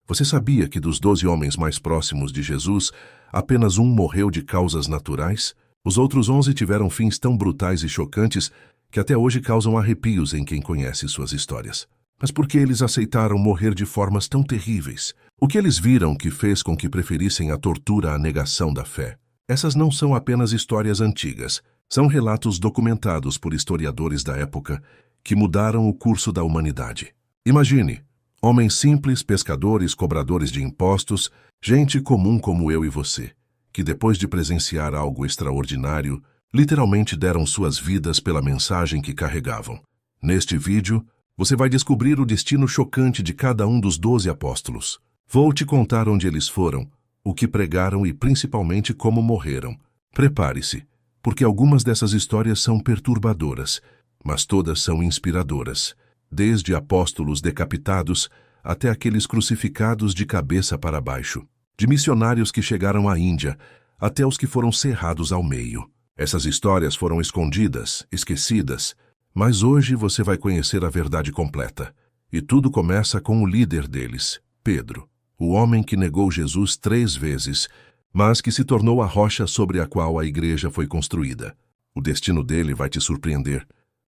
Você sabia que dos 12 homens mais próximos de Jesus, apenas um morreu de causas naturais? Os outros 11 tiveram fins tão brutais e chocantes que até hoje causam arrepios em quem conhece suas histórias. Mas por que eles aceitaram morrer de formas tão terríveis? O que eles viram que fez com que preferissem a tortura à negação da fé? Essas não são apenas histórias antigas, são relatos documentados por historiadores da época que mudaram o curso da humanidade. Imagine, homens simples, pescadores, cobradores de impostos, gente comum como eu e você, que depois de presenciar algo extraordinário, literalmente deram suas vidas pela mensagem que carregavam. Neste vídeo, você vai descobrir o destino chocante de cada um dos 12 apóstolos. Vou te contar onde eles foram, o que pregaram e principalmente como morreram. Prepare-se, porque algumas dessas histórias são perturbadoras, mas todas são inspiradoras, desde apóstolos decapitados até aqueles crucificados de cabeça para baixo, de missionários que chegaram à Índia até os que foram cerrados ao meio. Essas histórias foram escondidas, esquecidas, mas hoje você vai conhecer a verdade completa. E tudo começa com o líder deles, Pedro, o homem que negou Jesus 3 vezes, mas que se tornou a rocha sobre a qual a igreja foi construída. O destino dele vai te surpreender.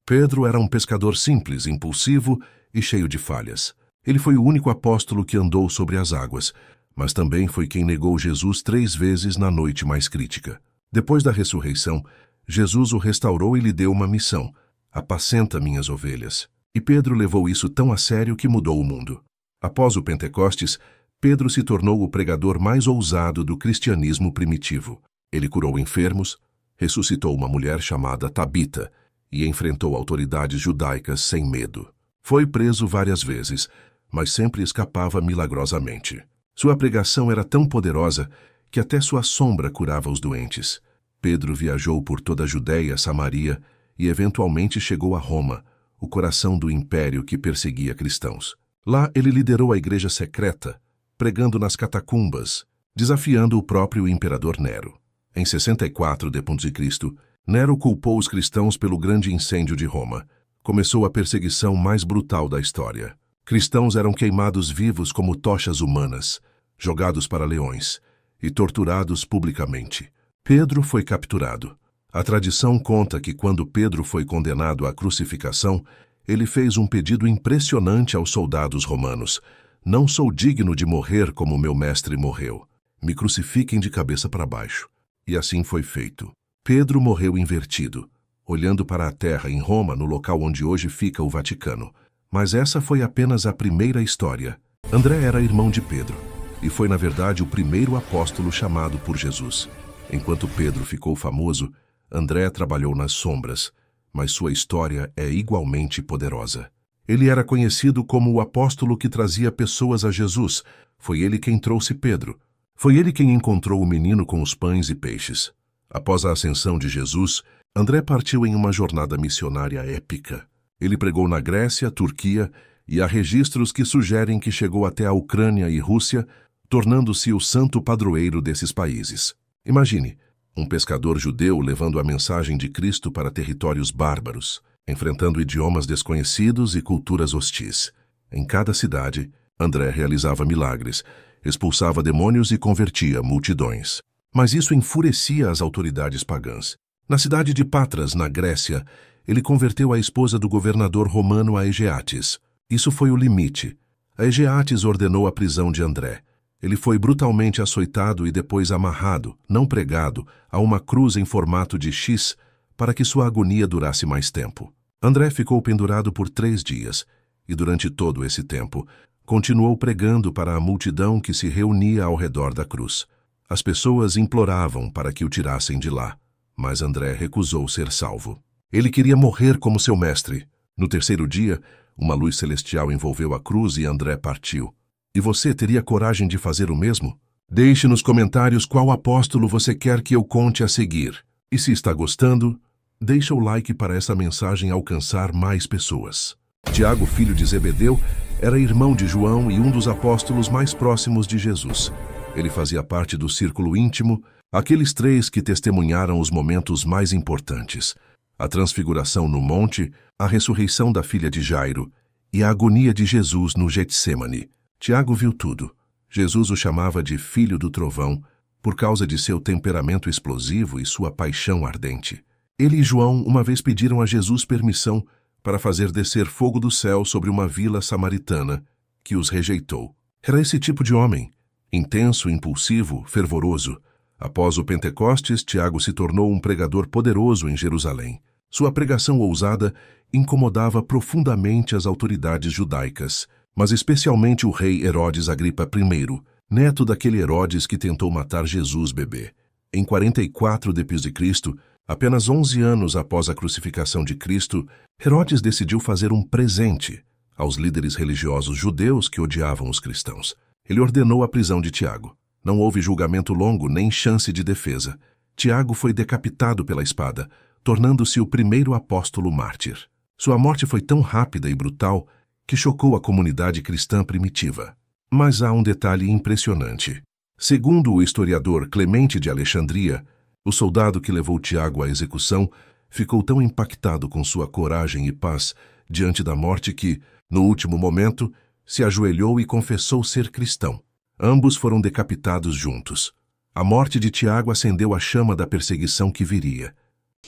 Pedro era um pescador simples, impulsivo e cheio de falhas. Ele foi o único apóstolo que andou sobre as águas, mas também foi quem negou Jesus 3 vezes na noite mais crítica. Depois da ressurreição, Jesus o restaurou e lhe deu uma missão: apacenta minhas ovelhas. E Pedro levou isso tão a sério que mudou o mundo. Após o Pentecostes, Pedro se tornou o pregador mais ousado do cristianismo primitivo. Ele curou enfermos, ressuscitou uma mulher chamada Tabita e enfrentou autoridades judaicas sem medo. Foi preso várias vezes, mas sempre escapava milagrosamente. Sua pregação era tão poderosa que até sua sombra curava os doentes. Pedro viajou por toda a Judéia, Samaria e eventualmente chegou a Roma, o coração do império que perseguia cristãos. Lá ele liderou a igreja secreta, pregando nas catacumbas, desafiando o próprio imperador Nero. Em 64 d.C., Nero culpou os cristãos pelo grande incêndio de Roma. Começou a perseguição mais brutal da história. Cristãos eram queimados vivos como tochas humanas, jogados para leões e torturados publicamente. Pedro foi capturado. A tradição conta que quando Pedro foi condenado à crucificação, ele fez um pedido impressionante aos soldados romanos: não sou digno de morrer como meu mestre morreu. Me crucifiquem de cabeça para baixo. E assim foi feito. Pedro morreu invertido, olhando para a terra em Roma, no local onde hoje fica o Vaticano. Mas essa foi apenas a primeira história. André era irmão de Pedro, e foi na verdade o primeiro apóstolo chamado por Jesus. Enquanto Pedro ficou famoso, André trabalhou nas sombras, mas sua história é igualmente poderosa. Ele era conhecido como o apóstolo que trazia pessoas a Jesus. Foi ele quem trouxe Pedro. Foi ele quem encontrou o menino com os pães e peixes. Após a ascensão de Jesus, André partiu em uma jornada missionária épica. Ele pregou na Grécia, Turquia, e há registros que sugerem que chegou até a Ucrânia e Rússia, tornando-se o santo padroeiro desses países. Imagine, um pescador judeu levando a mensagem de Cristo para territórios bárbaros, enfrentando idiomas desconhecidos e culturas hostis. Em cada cidade, André realizava milagres, expulsava demônios e convertia multidões. Mas isso enfurecia as autoridades pagãs. Na cidade de Patras, na Grécia, ele converteu a esposa do governador romano a Egeates. Isso foi o limite. A Egeates ordenou a prisão de André. Ele foi brutalmente açoitado e depois amarrado, não pregado, a uma cruz em formato de X para que sua agonia durasse mais tempo. André ficou pendurado por 3 dias e, durante todo esse tempo, continuou pregando para a multidão que se reunia ao redor da cruz. As pessoas imploravam para que o tirassem de lá, mas André recusou ser salvo. Ele queria morrer como seu mestre. No 3º dia, uma luz celestial envolveu a cruz e André partiu. E você teria coragem de fazer o mesmo? Deixe nos comentários qual apóstolo você quer que eu conte a seguir. E se está gostando, deixa o like para essa mensagem alcançar mais pessoas. Tiago, filho de Zebedeu, era irmão de João e um dos apóstolos mais próximos de Jesus. Ele fazia parte do círculo íntimo, aqueles 3 que testemunharam os momentos mais importantes: a transfiguração no monte, a ressurreição da filha de Jairo e a agonia de Jesus no Getsêmani. Tiago viu tudo. Jesus o chamava de Filho do Trovão por causa de seu temperamento explosivo e sua paixão ardente. Ele e João uma vez pediram a Jesus permissão para fazer descer fogo do céu sobre uma vila samaritana, que os rejeitou. Era esse tipo de homem, intenso, impulsivo, fervoroso. Após o Pentecostes, Tiago se tornou um pregador poderoso em Jerusalém. Sua pregação ousada incomodava profundamente as autoridades judaicas, mas especialmente o rei Herodes Agripa I, neto daquele Herodes que tentou matar Jesus bebê. Em 44 d.C., apenas 11 anos após a crucificação de Cristo, Herodes decidiu fazer um presente aos líderes religiosos judeus que odiavam os cristãos. Ele ordenou a prisão de Tiago. Não houve julgamento longo nem chance de defesa. Tiago foi decapitado pela espada, tornando-se o primeiro apóstolo mártir. Sua morte foi tão rápida e brutal que chocou a comunidade cristã primitiva. Mas há um detalhe impressionante. Segundo o historiador Clemente de Alexandria, o soldado que levou Tiago à execução ficou tão impactado com sua coragem e paz diante da morte que, no último momento, se ajoelhou e confessou ser cristão. Ambos foram decapitados juntos. A morte de Tiago acendeu a chama da perseguição que viria.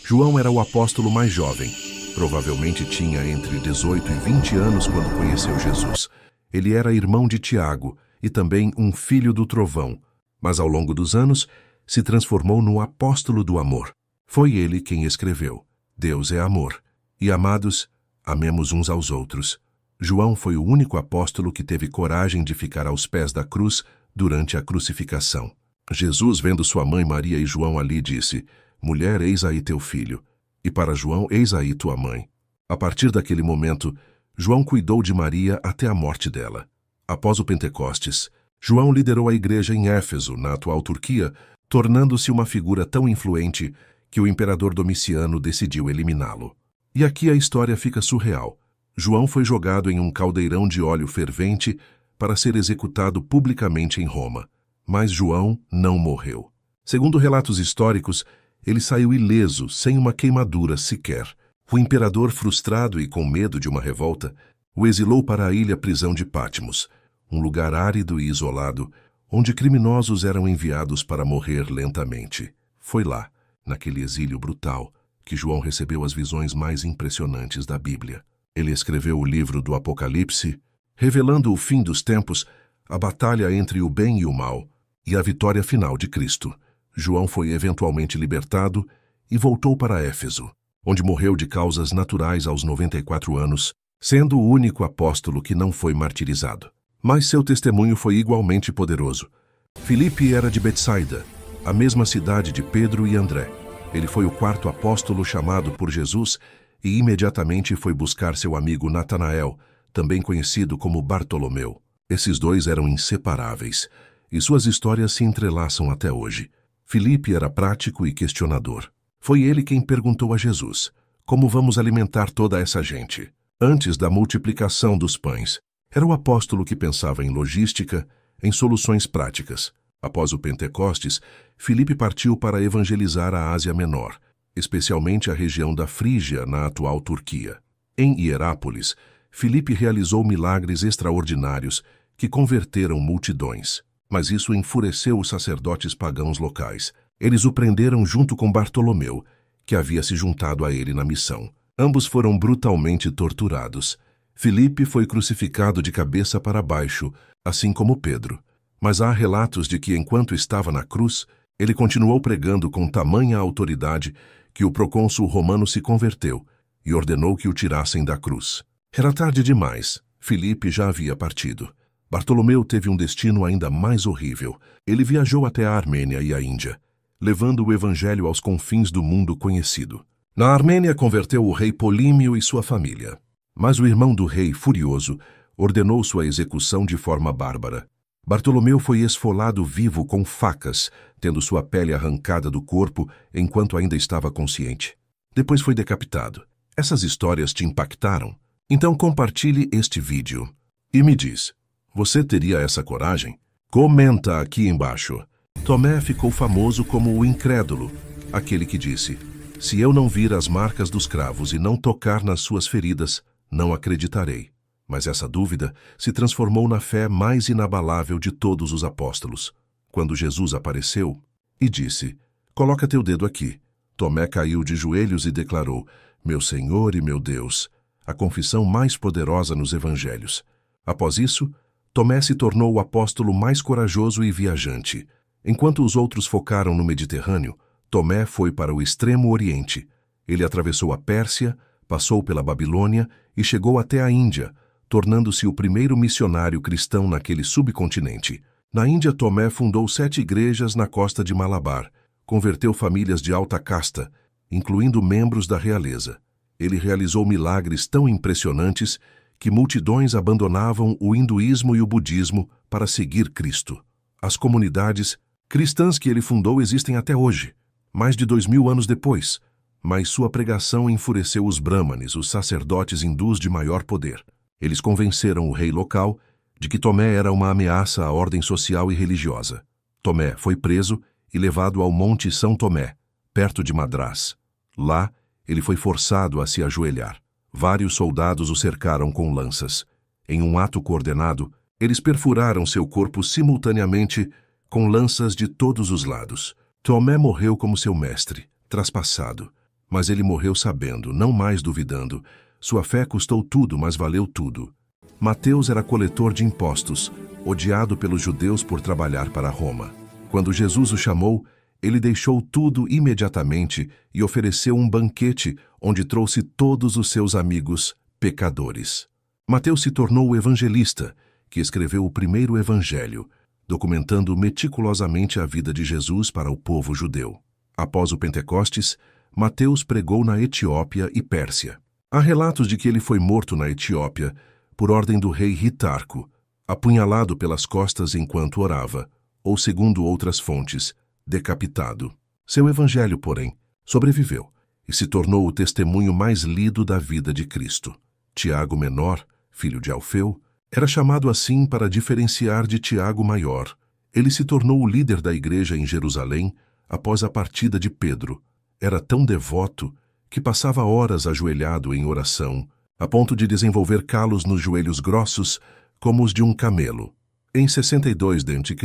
João era o apóstolo mais jovem. Provavelmente tinha entre 18 e 20 anos quando conheceu Jesus. Ele era irmão de Tiago e também um filho do trovão, mas ao longo dos anos se transformou no apóstolo do amor. Foi ele quem escreveu: Deus é amor, e amados, amemos uns aos outros. João foi o único apóstolo que teve coragem de ficar aos pés da cruz durante a crucificação. Jesus, vendo sua mãe Maria e João ali, disse: Mulher, eis aí teu filho. E para João, eis aí tua mãe. A partir daquele momento, João cuidou de Maria até a morte dela. Após o Pentecostes, João liderou a igreja em Éfeso, na atual Turquia, tornando-se uma figura tão influente que o imperador Domiciano decidiu eliminá-lo. E aqui a história fica surreal. João foi jogado em um caldeirão de óleo fervente para ser executado publicamente em Roma. Mas João não morreu. Segundo relatos históricos, ele saiu ileso, sem uma queimadura sequer. O imperador, frustrado e com medo de uma revolta, o exilou para a ilha-prisão de Patmos, um lugar árido e isolado, onde criminosos eram enviados para morrer lentamente. Foi lá, naquele exílio brutal, que João recebeu as visões mais impressionantes da Bíblia. Ele escreveu o livro do Apocalipse, revelando o fim dos tempos, a batalha entre o bem e o mal, e a vitória final de Cristo. João foi eventualmente libertado e voltou para Éfeso, onde morreu de causas naturais aos 94 anos, sendo o único apóstolo que não foi martirizado. Mas seu testemunho foi igualmente poderoso. Filipe era de Betsaida, a mesma cidade de Pedro e André. Ele foi o quarto apóstolo chamado por Jesus e imediatamente foi buscar seu amigo Natanael, também conhecido como Bartolomeu. Esses dois eram inseparáveis, e suas histórias se entrelaçam até hoje. Filipe era prático e questionador. Foi ele quem perguntou a Jesus: como vamos alimentar toda essa gente? Antes da multiplicação dos pães, era o apóstolo que pensava em logística, em soluções práticas. Após o Pentecostes, Filipe partiu para evangelizar a Ásia Menor, especialmente a região da Frígia, na atual Turquia. Em Hierápolis, Filipe realizou milagres extraordinários que converteram multidões. Mas isso enfureceu os sacerdotes pagãos locais. Eles o prenderam junto com Bartolomeu, que havia se juntado a ele na missão. Ambos foram brutalmente torturados. Filipe foi crucificado de cabeça para baixo, assim como Pedro. Mas há relatos de que, enquanto estava na cruz, ele continuou pregando com tamanha autoridade que o procônsul romano se converteu e ordenou que o tirassem da cruz. Era tarde demais. Filipe já havia partido. Bartolomeu teve um destino ainda mais horrível. Ele viajou até a Armênia e a Índia, levando o evangelho aos confins do mundo conhecido. Na Armênia converteu o rei Polímio e sua família. Mas o irmão do rei, furioso, ordenou sua execução de forma bárbara. Bartolomeu foi esfolado vivo com facas, tendo sua pele arrancada do corpo enquanto ainda estava consciente. Depois foi decapitado. Essas histórias te impactaram? Então compartilhe este vídeo e me diz: você teria essa coragem? Comenta aqui embaixo. Tomé ficou famoso como o incrédulo, aquele que disse: se eu não vir as marcas dos cravos e não tocar nas suas feridas, não acreditarei. Mas essa dúvida se transformou na fé mais inabalável de todos os apóstolos. Quando Jesus apareceu e disse: "Coloca teu dedo aqui", Tomé caiu de joelhos e declarou: "Meu Senhor e meu Deus", a confissão mais poderosa nos evangelhos. Após isso, Tomé se tornou o apóstolo mais corajoso e viajante. Enquanto os outros focaram no Mediterrâneo, Tomé foi para o extremo oriente. Ele atravessou a Pérsia, passou pela Babilônia e chegou até a Índia, tornando-se o primeiro missionário cristão naquele subcontinente. Na Índia, Tomé fundou 7 igrejas na costa de Malabar, converteu famílias de alta casta, incluindo membros da realeza. Ele realizou milagres tão impressionantes que multidões abandonavam o hinduísmo e o budismo para seguir Cristo. As comunidades cristãs que ele fundou existem até hoje, mais de 2000 anos depois, mas sua pregação enfureceu os brahmanes, os sacerdotes hindus de maior poder. Eles convenceram o rei local de que Tomé era uma ameaça à ordem social e religiosa. Tomé foi preso e levado ao Monte São Tomé, perto de Madrás. Lá, ele foi forçado a se ajoelhar. Vários soldados o cercaram com lanças. Em um ato coordenado, eles perfuraram seu corpo simultaneamente com lanças de todos os lados. Tomé morreu como seu mestre, traspassado. Mas ele morreu sabendo, não mais duvidando. Sua fé custou tudo, mas valeu tudo. Mateus era coletor de impostos, odiado pelos judeus por trabalhar para Roma. Quando Jesus o chamou, ele deixou tudo imediatamente e ofereceu um banquete onde trouxe todos os seus amigos pecadores. Mateus se tornou o evangelista, que escreveu o primeiro evangelho, documentando meticulosamente a vida de Jesus para o povo judeu. Após o Pentecostes, Mateus pregou na Etiópia e Pérsia. Há relatos de que ele foi morto na Etiópia por ordem do rei Ritarco, apunhalado pelas costas enquanto orava, ou, segundo outras fontes, decapitado. Seu evangelho, porém, sobreviveu e se tornou o testemunho mais lido da vida de Cristo. Tiago Menor, filho de Alfeu, era chamado assim para diferenciar de Tiago Maior. Ele se tornou o líder da igreja em Jerusalém após a partida de Pedro. Era tão devoto que passava horas ajoelhado em oração, a ponto de desenvolver calos nos joelhos grossos como os de um camelo. Em 62 d.C.,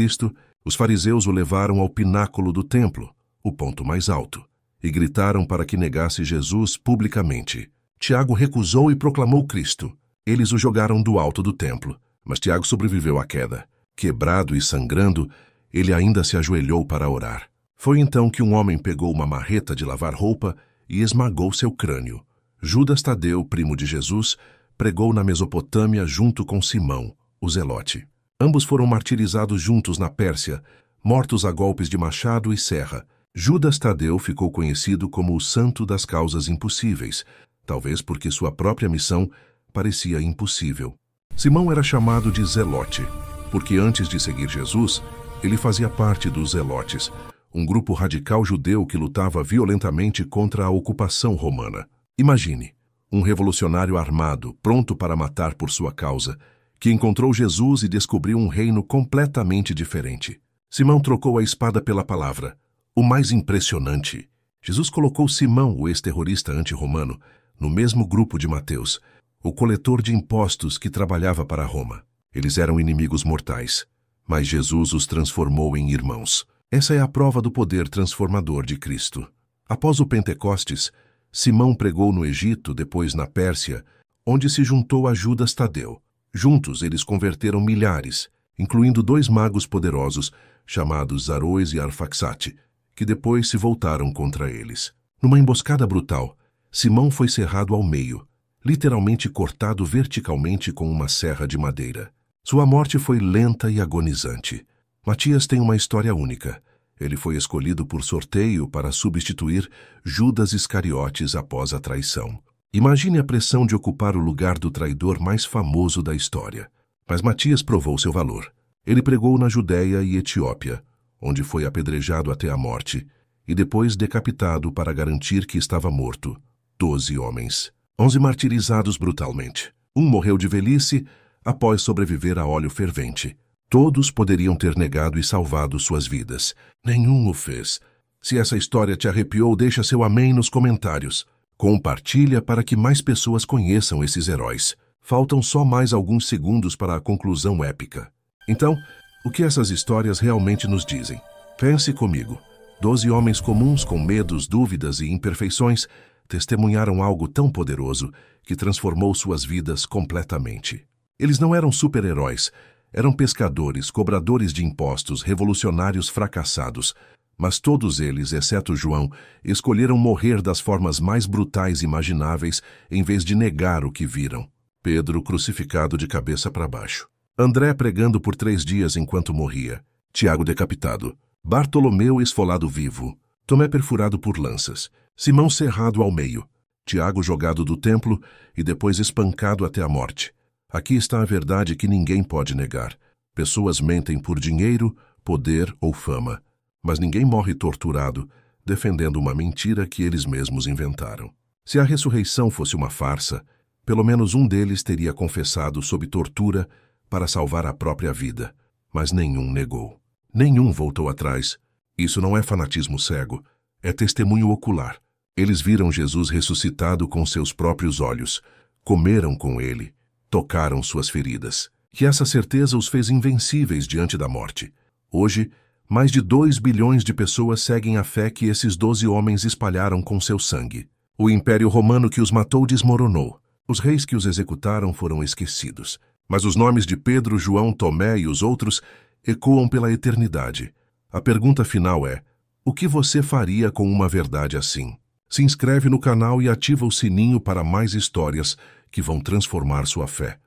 os fariseus o levaram ao pináculo do templo, o ponto mais alto, e gritaram para que negasse Jesus publicamente. Tiago recusou e proclamou Cristo. Eles o jogaram do alto do templo, mas Tiago sobreviveu à queda. Quebrado e sangrando, ele ainda se ajoelhou para orar. Foi então que um homem pegou uma marreta de lavar roupa e esmagou seu crânio. Judas Tadeu, primo de Jesus, pregou na Mesopotâmia junto com Simão, o Zelote. Ambos foram martirizados juntos na Pérsia, mortos a golpes de machado e serra. Judas Tadeu ficou conhecido como o santo das causas impossíveis, talvez porque sua própria missão parecia impossível. Simão era chamado de Zelote, porque antes de seguir Jesus, ele fazia parte dos Zelotes, um grupo radical judeu que lutava violentamente contra a ocupação romana. Imagine, um revolucionário armado, pronto para matar por sua causa, que encontrou Jesus e descobriu um reino completamente diferente. Simão trocou a espada pela palavra. O mais impressionante, Jesus colocou Simão, o ex-terrorista anti-romano, no mesmo grupo de Mateus, o coletor de impostos que trabalhava para Roma. Eles eram inimigos mortais, mas Jesus os transformou em irmãos. Essa é a prova do poder transformador de Cristo. Após o Pentecostes, Simão pregou no Egito, depois na Pérsia, onde se juntou a Judas Tadeu. Juntos eles converteram milhares, incluindo 2 magos poderosos, chamados Aroes e Arfaxate, que depois se voltaram contra eles. Numa emboscada brutal, Simão foi cerrado ao meio, literalmente cortado verticalmente com uma serra de madeira. Sua morte foi lenta e agonizante. Matias tem uma história única. Ele foi escolhido por sorteio para substituir Judas Iscariotes após a traição. Imagine a pressão de ocupar o lugar do traidor mais famoso da história. Mas Matias provou seu valor. Ele pregou na Judéia e Etiópia, onde foi apedrejado até a morte, e depois decapitado para garantir que estava morto. 12 homens. 11 martirizados brutalmente. Um morreu de velhice após sobreviver a óleo fervente. Todos poderiam ter negado e salvado suas vidas. Nenhum o fez. Se essa história te arrepiou, deixa seu amém nos comentários. Compartilha para que mais pessoas conheçam esses heróis. Faltam só mais alguns segundos para a conclusão épica. Então, o que essas histórias realmente nos dizem? Pense comigo. 12 homens comuns com medos, dúvidas e imperfeições testemunharam algo tão poderoso que transformou suas vidas completamente. Eles não eram super-heróis, eram pescadores, cobradores de impostos, revolucionários fracassados, mas todos eles, exceto João, escolheram morrer das formas mais brutais imagináveis em vez de negar o que viram. Pedro crucificado de cabeça para baixo. André pregando por 3 dias enquanto morria. Tiago decapitado. Bartolomeu esfolado vivo. Tomé perfurado por lanças. Simão cerrado ao meio. Tiago jogado do templo e depois espancado até a morte. Aqui está a verdade que ninguém pode negar. Pessoas mentem por dinheiro, poder ou fama. Mas ninguém morre torturado, defendendo uma mentira que eles mesmos inventaram. Se a ressurreição fosse uma farsa, pelo menos um deles teria confessado sob tortura para salvar a própria vida. Mas nenhum negou. Nenhum voltou atrás. Isso não é fanatismo cego, é testemunho ocular. Eles viram Jesus ressuscitado com seus próprios olhos, comeram com ele, tocaram suas feridas. E essa certeza os fez invencíveis diante da morte. Hoje, mais de 2 bilhões de pessoas seguem a fé que esses 12 homens espalharam com seu sangue. O Império Romano que os matou desmoronou. Os reis que os executaram foram esquecidos. Mas os nomes de Pedro, João, Tomé e os outros ecoam pela eternidade. A pergunta final é: o que você faria com uma verdade assim? Se inscreve no canal e ativa o sininho para mais histórias que vão transformar sua fé.